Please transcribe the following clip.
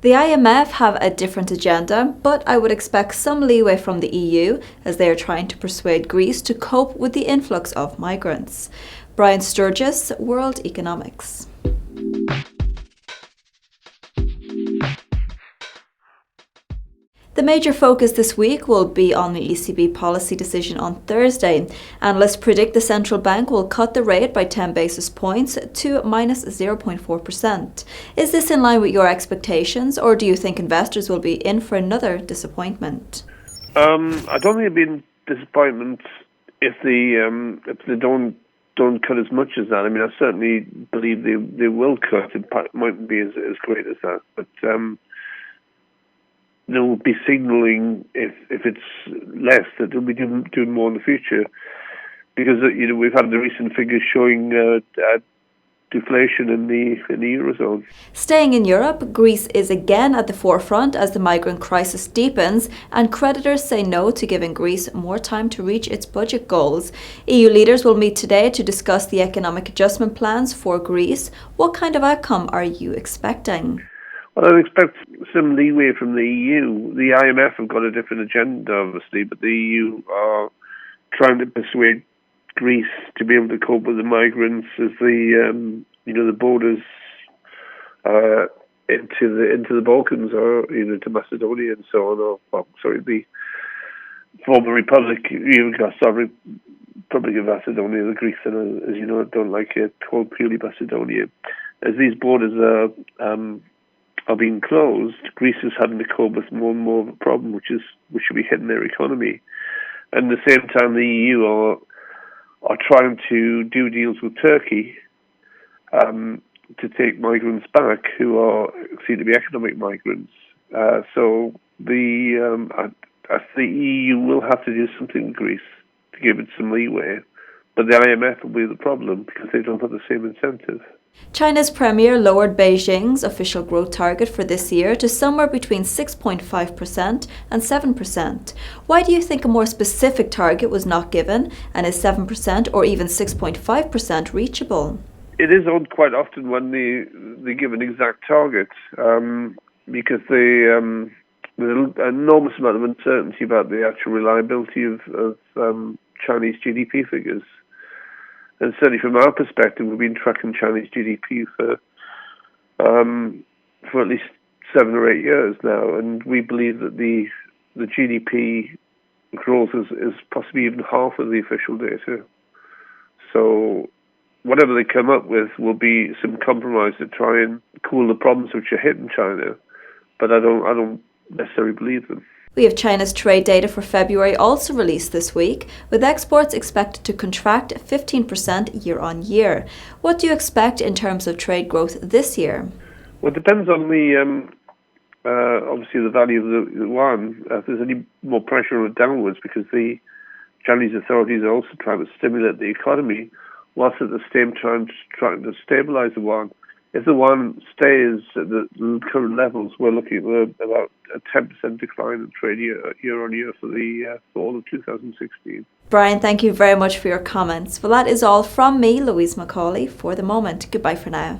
The IMF have a different agenda, but I would expect some leeway from the EU as they are trying to persuade Greece to cope with the influx of migrants. Brian Sturgess, World Economics. The major focus this week will be on the ECB policy decision on Thursday. Analysts predict the central bank will cut the rate by 10 basis points to minus 0.4%. Is this in line with your expectations, or do you think investors will be in for another disappointment? I don't think it'd be a disappointment if they don't cut as much as that. I mean, I certainly believe they will cut. It mightn't be as great as that, but they'll be signalling if it's less that they'll be doing more in the future, because we've had the recent figures showing deflation in the eurozone. Staying in Europe, Greece is again at the forefront as the migrant crisis deepens, and creditors say no to giving Greece more time to reach its budget goals. EU leaders will meet today to discuss the economic adjustment plans for Greece. What kind of outcome are you expecting? Well, I expect some leeway from the EU. The IMF have got a different agenda, obviously, but the EU are trying to persuade Greece to be able to cope with the migrants as the borders into the Balkans or to Macedonia and so on. The former Republic of Macedonia. The Greeks, as you know, don't like it called purely Macedonia. As these borders are being closed, Greece is having to cope with more and more of a problem, which should be hitting their economy. And at the same time, the EU are trying to do deals with Turkey to take migrants back who seem to be economic migrants. So the EU will have to do something in Greece to give it some leeway, but the IMF will be the problem because they don't have the same incentive. China's premier lowered Beijing's official growth target for this year to somewhere between 6.5% and 7%. Why do you think a more specific target was not given, and is 7% or even 6.5% reachable? It is odd quite often when they give an exact target because there's an enormous amount of uncertainty about the actual reliability of Chinese GDP figures. And certainly from our perspective, we've been tracking Chinese GDP for at least 7 or 8 years now, and we believe that the GDP growth is possibly even half of the official data. So whatever they come up with will be some compromise to try and cool the problems which are hitting China, but I don't necessarily believe them. We have China's trade data for February also released this week, with exports expected to contract 15% year on year. What do you expect in terms of trade growth this year? Well, it depends on obviously the value of the yuan. If there's any more pressure on it downwards, because the Chinese authorities are also trying to stimulate the economy, whilst at the same time trying to stabilize the yuan. If the yuan stays at the current levels, we're looking at about a 10% decline in trade year on year for all of 2016. Brian, thank you very much for your comments. Well, that is all from me, Louise Macaulay, for the moment. Goodbye for now.